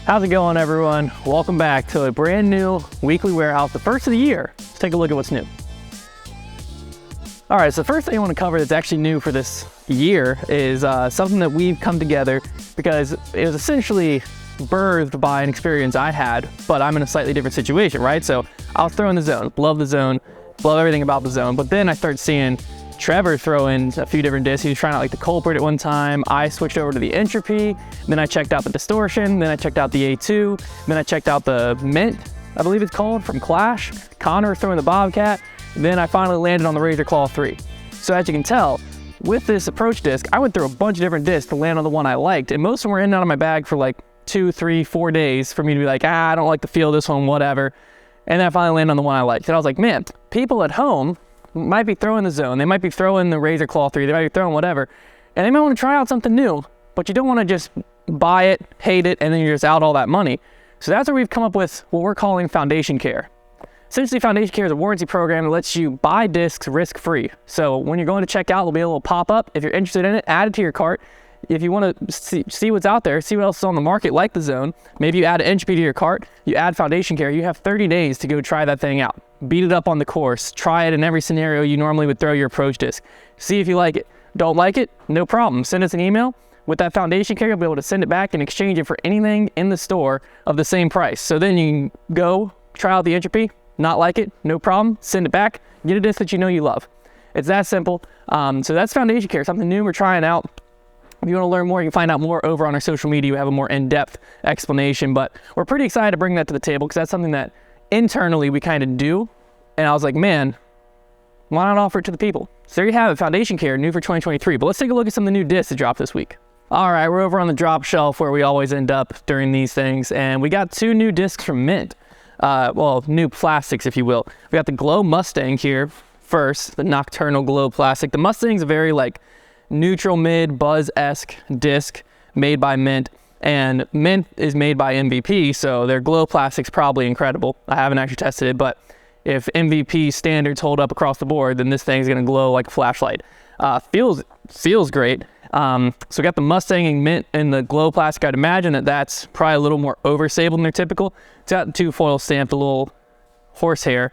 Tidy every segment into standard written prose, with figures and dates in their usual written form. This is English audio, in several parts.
How's it going, everyone? Welcome back to a brand new weekly warehouse, the first of the year. Let's take a look at what's new. All right, so the first thing I want to cover that's actually new for this year is something that we've come together because it was essentially birthed by an experience I had, but I'm in a slightly different situation, right? So I was throwing the zone, love everything about the zone, but then I started seeing Trevor throw in a few different discs. He was trying out like the culprit at one time. I switched over to the entropy. Then I checked out the distortion. Then I checked out the A2. Then I checked out the mint, I believe it's called, from Clash. Connor throwing the Bobcat. Then I finally landed on the Razor Claw 3. So as you can tell, with this approach disc, I went through a bunch of different discs to land on the one I liked. And most of them were in and out of my bag for like 2, 3, 4 days for me to be like, I don't like the feel of this one, whatever. And then I finally landed on the one I liked. And I was like, man, people at home might be throwing the zone, they might be throwing the Razor Claw 3, they might be throwing whatever, and they might want to try out something new, but you don't want to just buy it, hate it, and then you're just out all that money. So that's where we've come up with what we're calling Foundation Care. Essentially, Foundation Care is a warranty program that lets you buy discs risk-free. So when you're going to check out, there'll be a little pop-up. If you're interested in it, add it to your cart. If you want to see what's out there, see what else is on the market like the zone, maybe you add an entropy to your cart, you add Foundation Care, you have 30 days to go try that thing out. Beat it up on the course, try it in every scenario you normally would throw your approach disc. See if you like it. Don't like it? No problem. Send us an email. With that Foundation Care, you'll be able to send it back and exchange it for anything in the store of the same price. So then you can go try out the entropy, not like it, no problem, send it back, get a disc that you know you love. It's that simple. So that's Foundation Care, something new we're trying out. If you want to learn more, you can find out more over on our social media. We have a more in-depth explanation, but we're pretty excited to bring that to the table because that's something that internally we kind of do. And I was like, man, why not offer it to the people? So there you have it, Foundation Care, new for 2023. But let's take a look at some of the new discs that dropped this week. All right, we're over on the drop shelf where we always end up during these things. And we got 2 new discs from Mint. Well, new plastics, if you will. We got the Glow Mustang here first, the Nocturnal Glow plastic. The Mustang's a very like neutral mid buzz-esque disc made by Mint, and Mint is made by MVP, so their glow plastic's probably incredible. I haven't actually tested it, but if MVP standards hold up across the board, then this thing's gonna glow like a flashlight. Feels great. So we got the Mustang and Mint and the glow plastic. I'd imagine that that's probably a little more overstabled than their typical. It's got 2 foil stamped, a little horsehair,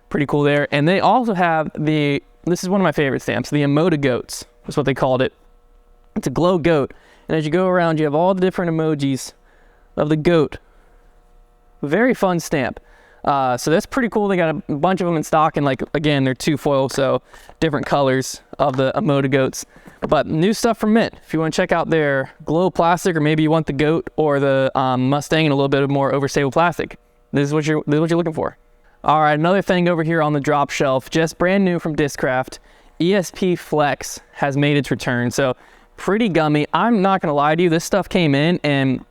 pretty cool there. And they also have this is one of my favorite stamps, the Emoji Goats. That's what they called it. It's a glow goat. And as you go around, you have all the different emojis of the goat. Very fun stamp. So that's pretty cool. They got a bunch of them in stock, and like, again, they're 2 foil, so different colors of the Emoji Goats. But new stuff from Mint. If you want to check out their glow plastic, or maybe you want the goat or the Mustang in a little bit of more overstable plastic, this is what you're looking for. All right, another thing over here on the drop shelf, just brand new from Discraft. ESP Flex has made its return, so pretty gummy. I'm not gonna lie to you, this stuff came in, and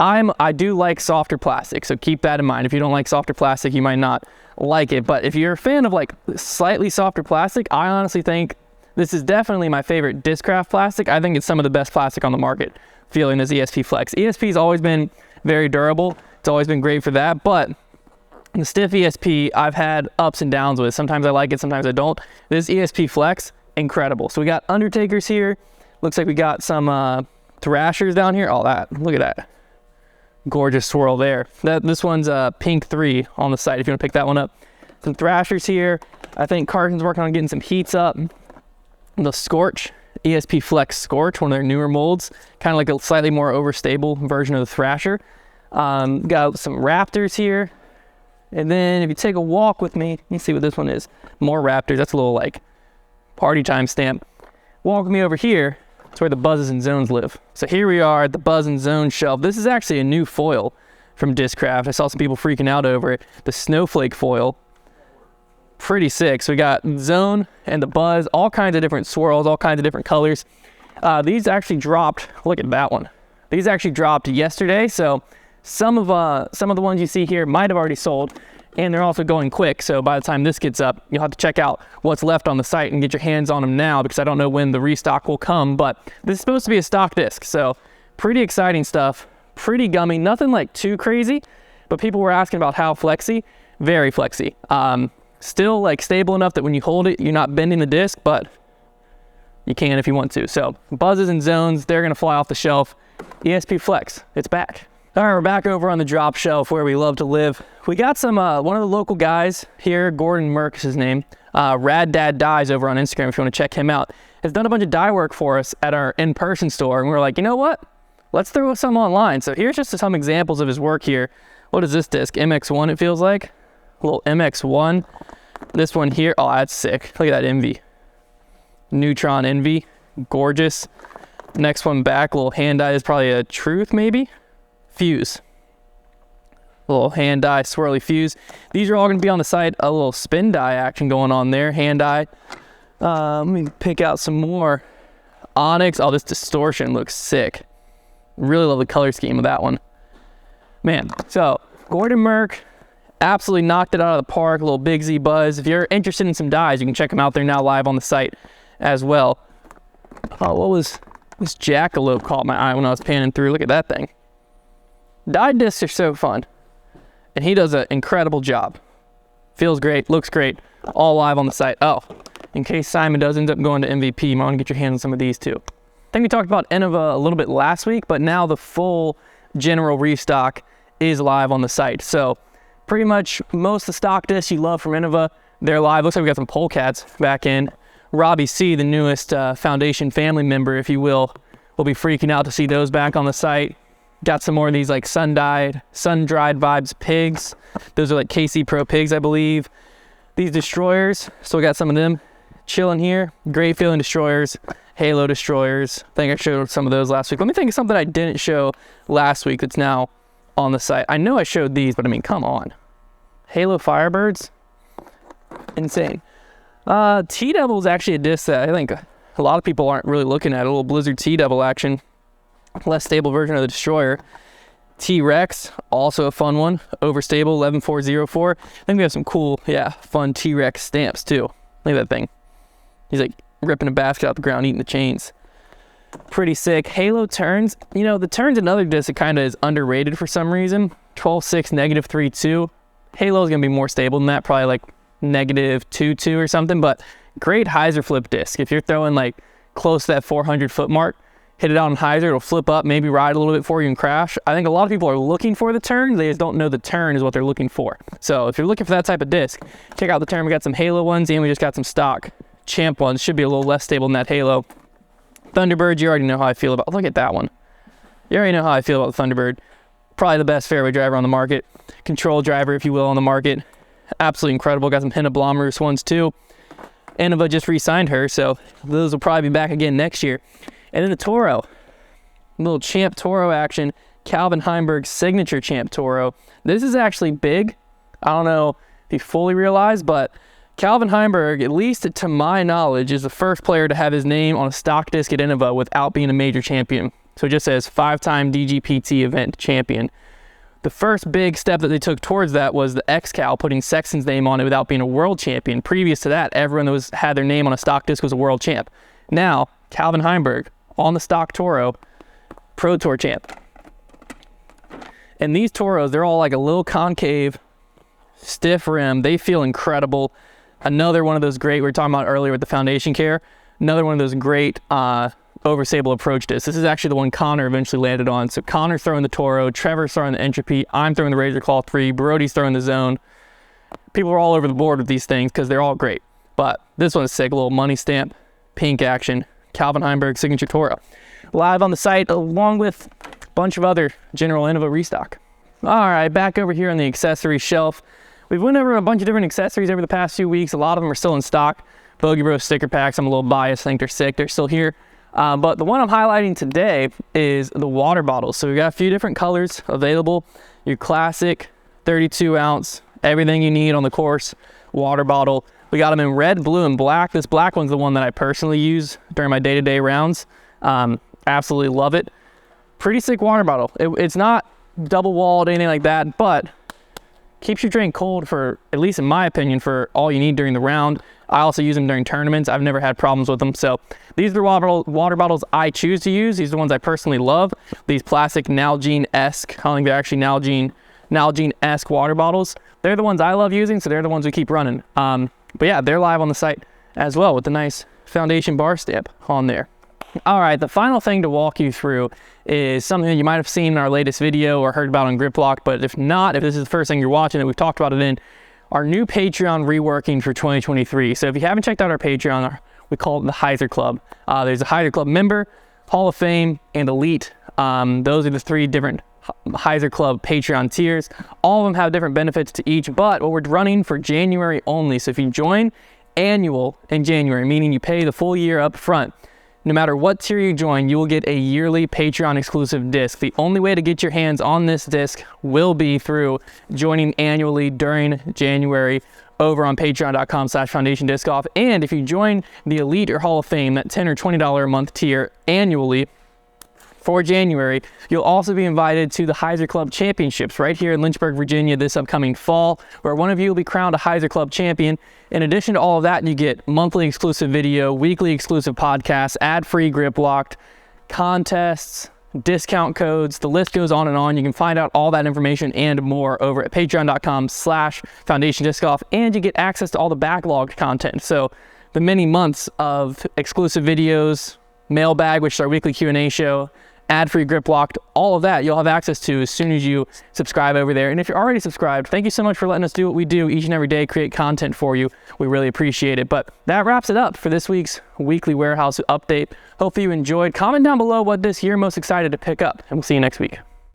I do like softer plastic, so keep that in mind. If you don't like softer plastic, you might not like it, but if you're a fan of like slightly softer plastic, I honestly think this is definitely my favorite Discraft plastic. I think it's some of the best plastic on the market, feeling this ESP Flex. ESP's always been very durable. It's always been great for that, but the stiff ESP, I've had ups and downs with. Sometimes I like it, sometimes I don't. This ESP Flex, incredible. So we got Undertakers here. Looks like we got some Thrashers down here. Oh, look at that. Gorgeous swirl there. This one's pink 3 on the side if you want to pick that one up. Some Thrashers here. I think Carson's working on getting some heats up. The Scorch, ESP Flex Scorch, one of their newer molds. Kind of like a slightly more overstable version of the Thrasher. Got some Raptors here. And then if you take a walk with me, you see what this one is. More Raptors. That's a little like party time stamp. Walk with me over here. That's where the buzzes and zones live. So here we are at the buzz and zone shelf. This is actually a new foil from Discraft. I saw some people freaking out over it. The snowflake foil. Pretty sick. So we got zone and the buzz, all kinds of different swirls, all kinds of different colors. These actually dropped. Look at that one. These actually dropped yesterday. So some of the ones you see here might have already sold, and they're also going quick. So by the time this gets up, you'll have to check out what's left on the site and get your hands on them now, because I don't know when the restock will come, but this is supposed to be a stock disc. So pretty exciting stuff, pretty gummy, nothing like too crazy, but people were asking about how flexy, very flexy. Still like stable enough that when you hold it, you're not bending the disc, but you can if you want to. So buzzes and zones, they're gonna fly off the shelf. ESP Flex, it's back. All right, we're back over on the drop shelf where we love to live. We got some, one of the local guys here, Gordon Merck is his name, Rad Dad Dyes over on Instagram if you want to check him out, has done a bunch of dye work for us at our in-person store. And we were like, you know what? Let's throw some online. So here's just some examples of his work here. What is this disc? MX1 it feels like. A little MX1. This one here, oh, that's sick. Look at that Envy. Neutron Envy, gorgeous. Next one back, a little hand dye is probably a Truth maybe. Fuse, a little hand dye swirly fuse. These are all going to be on the site. A little spin dye action going on there, hand dye. Let me pick out some more. Onyx. Oh, this distortion looks sick. Really love the color scheme of that one, man. So Gordon Merck absolutely knocked it out of the park. A little Big Z buzz. If you're interested in some dyes, you can check them out. They're now live on the site as well. Oh, what was this? Jackalope caught my eye when I was panning through. Look at that thing. Dye discs are so fun, and he does an incredible job. Feels great, looks great, all live on the site. Oh, in case Simon does end up going to MVP, you might want to get your hands on some of these too. I think we talked about Innova a little bit last week, but now the full general restock is live on the site. So pretty much most of the stock discs you love from Innova, they're live. Looks like we got some polecats back in. Robbie C, the newest Foundation family member, if you will be freaking out to see those back on the site. Got some more of these like sun-dried vibes pigs. Those are like KC Pro pigs, I believe. These destroyers, so we got some of them chilling here. Great feeling destroyers, halo destroyers. I think I showed some of those last week. Let me think of something I didn't show last week that's now on the site. I know I showed these, but I mean, come on. Halo Firebirds, insane. T-Devil is actually a disc that I think a lot of people aren't really looking at. A little Blizzard T-Devil action. Less stable version of the Destroyer. T-Rex, also a fun one. Overstable, 11404. I think we have some cool, yeah, fun T-Rex stamps too. Look at that thing. He's like ripping a basket out the ground, eating the chains. Pretty sick. Halo turns. You know, the turn's another disc that kind of is underrated for some reason. 12.6, -3.2. Halo is going to be more stable than that, probably like -2.2 or something, but great Heiser flip disc. If you're throwing like close to that 400 foot mark, hit it out on Heiser, it'll flip up, maybe ride a little bit for you and crash. I think a lot of people are looking for the turn, they just don't know the turn is what they're looking for. So if you're looking for that type of disc, check out the turn. We got some Halo ones and we just got some stock Champ ones. Should be a little less stable than that Halo. Thunderbird, you already know how I feel about. Look at that one. You already know how I feel about the Thunderbird. Probably the best fairway driver on the market. Control driver, if you will, on the market. Absolutely incredible. Got some Henna Blomroos ones too. Innova just re-signed her, so those will probably be back again next year. And then the Toro, a little Champ Toro action, Calvin Heimberg's signature Champ Toro. This is actually big. I don't know if you fully realize, but Calvin Heimberg, at least to my knowledge, is the first player to have his name on a stock disc at Innova without being a major champion. So it just says 5-time DGPT event champion. The first big step that they took towards that was the X-Cal putting Sexton's name on it without being a world champion. Previous to that, everyone that had their name on a stock disc was a world champ. Now, Calvin Heimberg, on the stock Toro, Pro Tour champ. And these Toros, they're all like a little concave, stiff rim. They feel incredible. Another one of those great, we were talking about earlier with the Foundation Care, another one of those great overstable approach discs. This is actually the one Connor eventually landed on. So Connor's throwing the Toro, Trevor's throwing the Entropy, I'm throwing the Razor Claw 3, Brody's throwing the Zone. People are all over the board with these things because they're all great. But this one's sick, a little money stamp, pink action. Calvin Heimberg signature Toro. Live on the site along with a bunch of other general Innova restock. All right, back over here on the accessory shelf. We've went over a bunch of different accessories over the past few weeks. A lot of them are still in stock. Bogey Bro sticker packs, I'm a little biased, I think they're sick, they're still here. But the one I'm highlighting today is the water bottles. So we've got a few different colors available. Your classic 32 ounce, everything you need on the course water bottle. We got them in red, blue, and black. This black one's the one that I personally use during my day-to-day rounds. Absolutely love it. Pretty sick water bottle. It's not double-walled, anything like that, but keeps your drink cold for, at least in my opinion, for all you need during the round. I also use them during tournaments. I've never had problems with them. So these are the water bottles I choose to use. These are the ones I personally love. These plastic Nalgene-esque, I don't think they're actually Nalgene-esque water bottles. They're the ones I love using, so they're the ones we keep running. But yeah, they're live on the site as well with the nice Foundation bar stamp on there. All right, the final thing to walk you through is something that you might have seen in our latest video or heard about on Grip Lock, but if not, if this is the first thing you're watching and we've talked about it in our new Patreon reworking for 2023. So if you haven't checked out our Patreon, we call it the Heiser Club. There's a Heiser Club member, Hall of Fame, and Elite. Those are the 3 different Heiser Club Patreon tiers. All of them have different benefits to each, but what we're running for January only. So if you join annual in January, meaning you pay the full year up front, no matter what tier you join, you will get a yearly Patreon exclusive disc. The only way to get your hands on this disc will be through joining annually during January over on patreon.com/foundation disc golf. And if you join the Elite or Hall of Fame, that $10 or $20 a month tier annually for January, you'll also be invited to the Heiser Club Championships right here in Lynchburg, Virginia this upcoming fall, where one of you will be crowned a Heiser Club champion. In addition to all of that, you get monthly exclusive video, weekly exclusive podcasts, ad-free Grip Locked, contests, discount codes, the list goes on and on. You can find out all that information and more over at patreon.com/foundation disc golf, and you get access to all the backlogged content. So the many months of exclusive videos, mailbag, which is our weekly Q&A show, ad-free Grip Locked, all of that you'll have access to as soon as you subscribe over there. And if you're already subscribed, thank you so much for letting us do what we do each and every day, create content for you. We really appreciate it. But that wraps it up for this week's weekly warehouse update. Hopefully you enjoyed. Comment down below what this year most excited to pick up, and we'll see you next week.